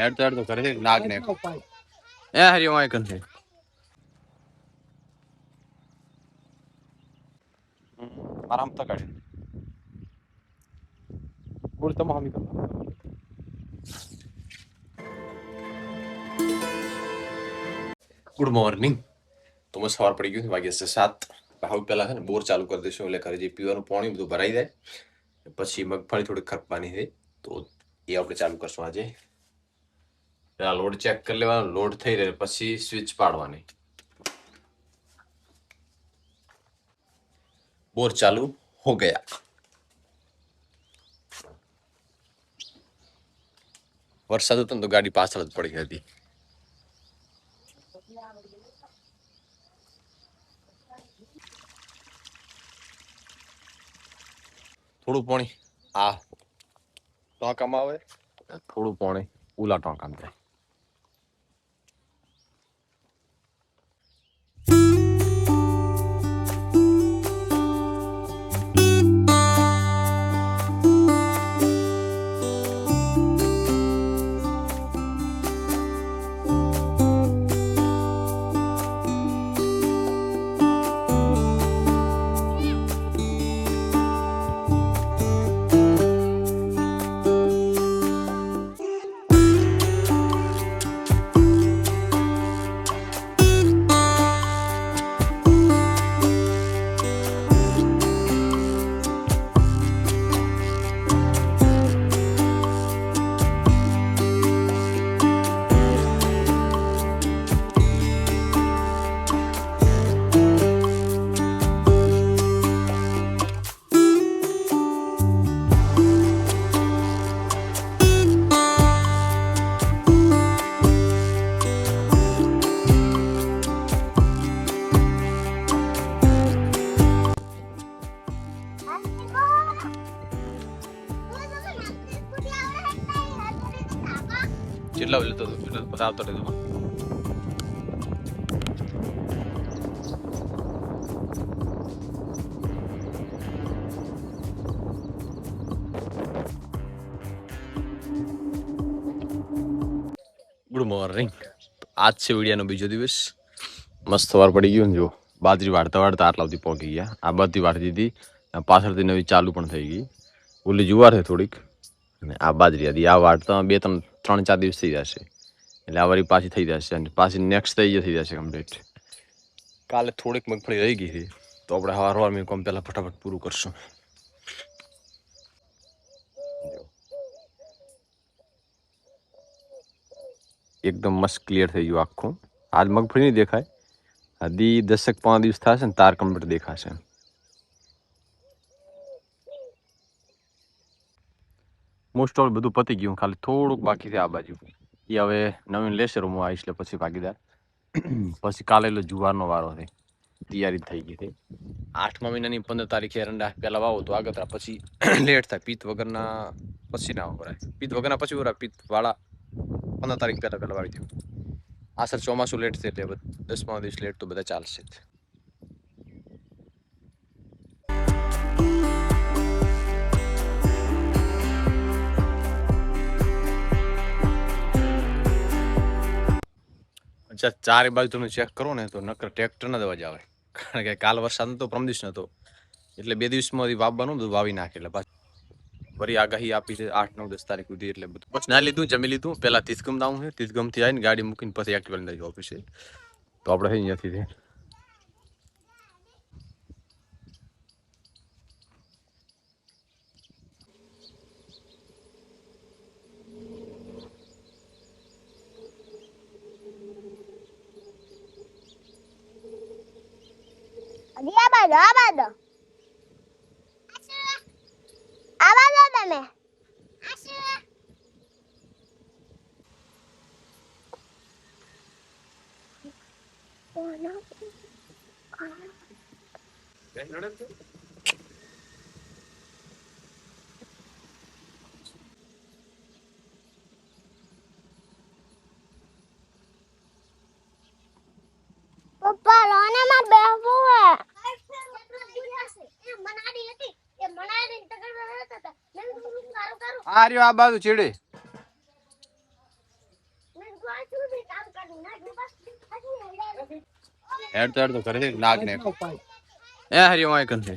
head तो करे नाग ने ए हरिओम आइकन से आराम तक काढे बोलतो मग आम्ही ગુડ મોર્નિંગ તો મસ્ત સવાર પડી ગયું વાગ્યા છે 7 હવે પહેલા છે ને બોર ચાલુ કરી દઈશું એટલે ઘરે જે પીવાનું પાણી બધું ભરાઈ જાય પછી મગફળી થોડી ખરપવાની છે તો એ આપણે ચાલુ કરશું આજે પેલા લોડ ચેક કરી લેવાનો લોડ થઈ રહે પછી સ્વિચ પાડવાની બોર ચાલુ હો ગયા વરસાદ હતો ને તો ગાડી પાછળ જ પડી હતી થોડું પાણી આ ટોંકામાં આવે થોડું પાણી ઉલા ટોંકામાં જાય કેટલા લેતો હતો એટલે બતાવતો રહેતો ગુડ મોર્નિંગ આજ છે વિડિયાનો બીજો દિવસ મસ્ત સવાર પડી ગયો ને જો બાજરી વાળતા વાળતા આટલા સુધી પહોંચી ગયા આ બધી વાળતી હતી પાછળથી નવી ચાલુ પણ થઈ ગઈ ઓલી જુવાર છે થોડીક અને આ બાજરી હતી આ વાળતા 3-4 દિવસ થઈ જશે એટલે આ વારી પાછી થઈ જશે અને પાછી નેક્સ્ટ થઈ જશે કમ્પ્લીટ કાલે થોડીક મગફળી રહી ગઈ હતી તો આપણે હવાર મેં કામ પહેલા ફટાફટ પૂરું કરશું એકદમ મસ્ત ક્લિયર થઈ ગયું આખું આજ મગફળી નહીં દેખાય હજી 10-15 દિવસ થશે ને તાર કમ્પ્લીટ દેખાશે મોસ્ટ ઓફ બધું પતી ગયું ખાલી થોડુંક બાકી છે આ બાજુ એ હવે નવીન લેશે હું આવીશ એટલે પછી ભાગીદાર પછી કાલે જુવારનો વારો છે તૈયારી થઈ ગઈ છે 8મા મહિનાની 15 તારીખે એરંડા પહેલા વાવો તો આગળ પછી લેટ થાય પિત્ત વગરના પછી ના વરાય પિત્ત વગરના પછી વરાય પિત્ત વાળા 15 તારીખ પહેલા વાવી દેવું આ સર ચોમાસું લેટ છે એટલે 10-15 દિવસ લેટ તો બધા ચાલશે જ ચારે બાજુ તમે ચેક કરો ને તો નકર ટ્રેક્ટર ના દવા જ આવે કારણ કે કાલ વરસાદ નતો પરમ દિવસ નતો એટલે 2 દિવસમાં વાવવાનું બધું વાવી નાખે એટલે પાછું વરી આગાહી આપી છે 8-9-10 તારીખ સુધી એટલે બધું પછી ના લીધું જમી લીધું પેલા તીસગમ દાવું છે તીસગમ થી આવીને ગાડી મૂકીને પછી એક્ટિવા લઈને ઓફિસે તો આપણે અહીંયાથી પપ્પા લોને માં બેહવું હે આ રહ્યો આ બાજુ ચીડી હેડ તો કરે છે નાગ ને એ હરિયો આઈકન છે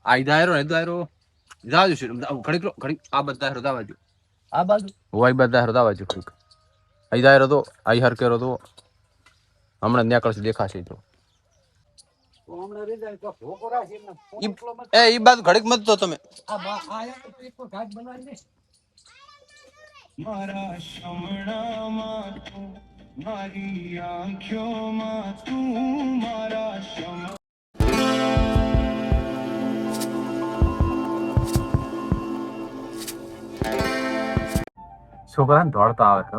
આ ઇધાયરો ને ઇધાયરો જાજો છે ઘડીક આ બધા હેરો દાવાજો આ બાજુ ઓય બધા હેરો દાવાજો ઘડીક આ ઇધાયરો તો આઈ હર કેરો તો હમણાં ન્યાકળશે દેખાશે તો એ ઈ બાજુ ઘડીક મત તો તમે મારા શમણામાં તું મારી આંખોમાં તું મારા છોકરાને દોડતા આવે છે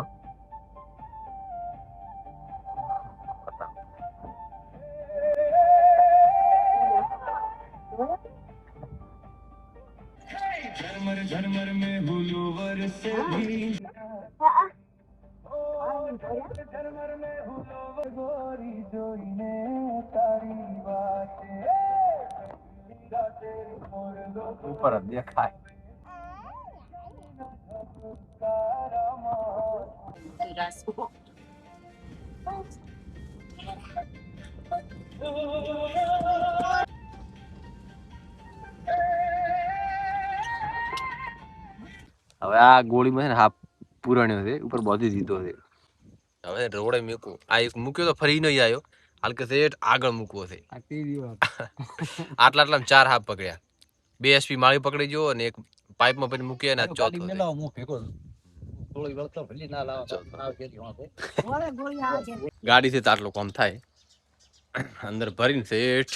ઝરમર ઝરમર મે હુલો વરસે ઝરમર મે હુલો ગોરી જોઈને તારી વાતે ઉપર જ દેખાય હવે આ ગોળીમાં છે ને હા પુરાણ્યો છે ઉપર બધી દીધો છે હવે રોડે મૂકવું આ એક મૂક્યો તો ફરી નહીં આવ્યો હાલ કે શેઠ આગળ મૂકવો છે આટલા 4 હાફ પકડ્યા 2 એસપી માળી પકડી જો અને એક પાઇપમાં પછી મૂકી અને ચોથો ગાડી થી આટલો કામ થાય અંદર ભરીને શેઠ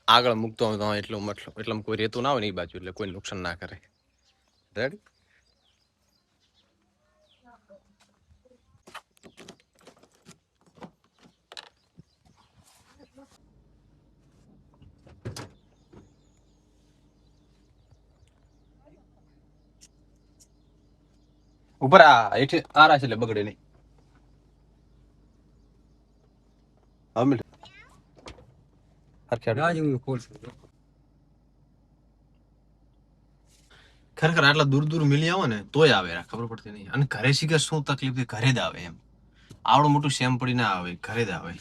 આગળ મૂકતો હોય એટલો મતલબ એટલે કોઈ રેતું ના હોય ને એ બાજુ એટલે કોઈ નુકસાન ના કરે રેડી ઉપર આ એઠે આરા છે એટલે બગડે નહીં ખરેખર આટલા દૂર દૂર મિલી આવો ને તોય આવે ખબર પડતી નહીં અને ઘરે શીખે શું તકલીફ ઘરે જ આવે એમ આવડું મોટું સેમ પડી ના આવે ઘરે જ આવે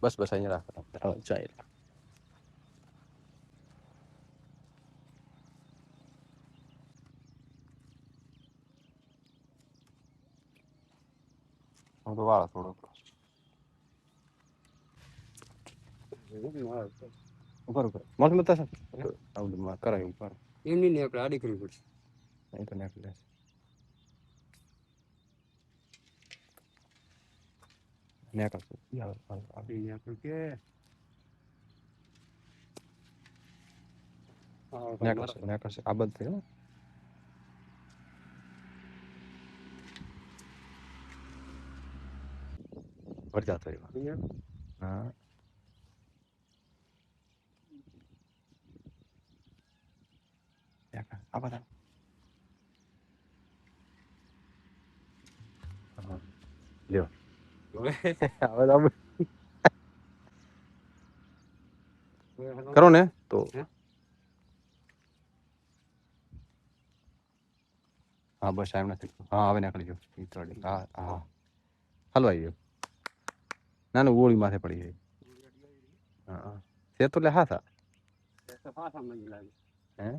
બસ બસ અહીંયા રાખ ચાલ તો વાળો થોડો ઉપર ઉપર મત મત આવડું કરાય ઉપર એમની ને આપણે આડી કરવી પડશે નહીં તો નાખી લેશે આ બંધ થયો વરસાદ થયો હા આ બધા લ્યો કરો ને તો હા બસ એમ નથી હા હવે નીકળી ગયો હા હા હલવાઈ ગયો ના ના ગોળી માથે પડી ગઈ હા છે તો લે હા થા હે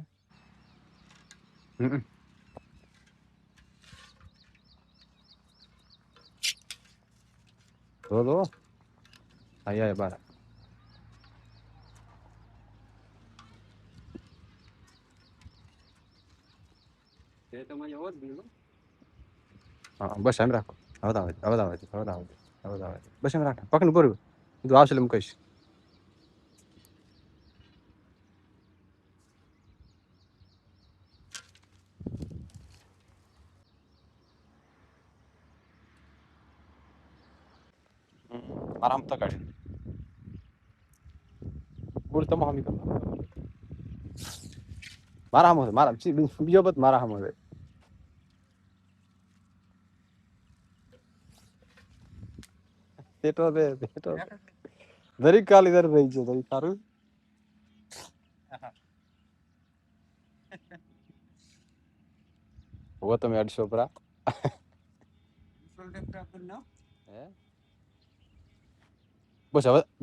તો આયા બાર હા બસ એમ રાખો હવે બસ એમ રાખ પકડ પૂરું તું આવશે એટલે હું કહીશ આરામ તો કાઢી બોલ તમે હમી કરો મારા હમ મારા બીજો બત મારા હમ હવે પેટો દે પેટો દરેક કાલી દર રહી છે દરેક સારું હો તમે 800 પરા હે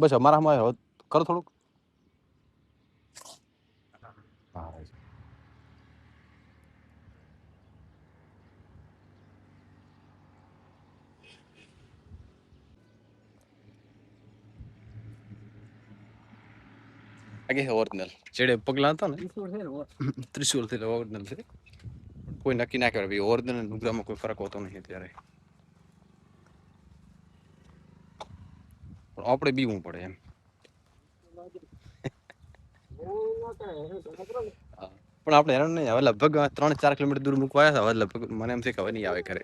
બસ અમારામાં હવે કરો થોડુંક હા આગે ઓરિજિનલ જેડે પગલા હતા ને ત્રિશુલ થી ઓરિજિનલ છે કોઈ નક્કી ના કરે ભાઈ ઓરિજિનલ નુકસાનમાં કોઈ ફરક હોતો નહીં ત્યારે પણ આપણે બીવું પડે એમ પણ આપણે હેરાન નહીં હવે લગભગ 3-4 કિલોમીટર દૂર મૂકવા આવ્યા હતા હવે લગભગ મને એમ છે કે હવે નહીં આવે ઘરે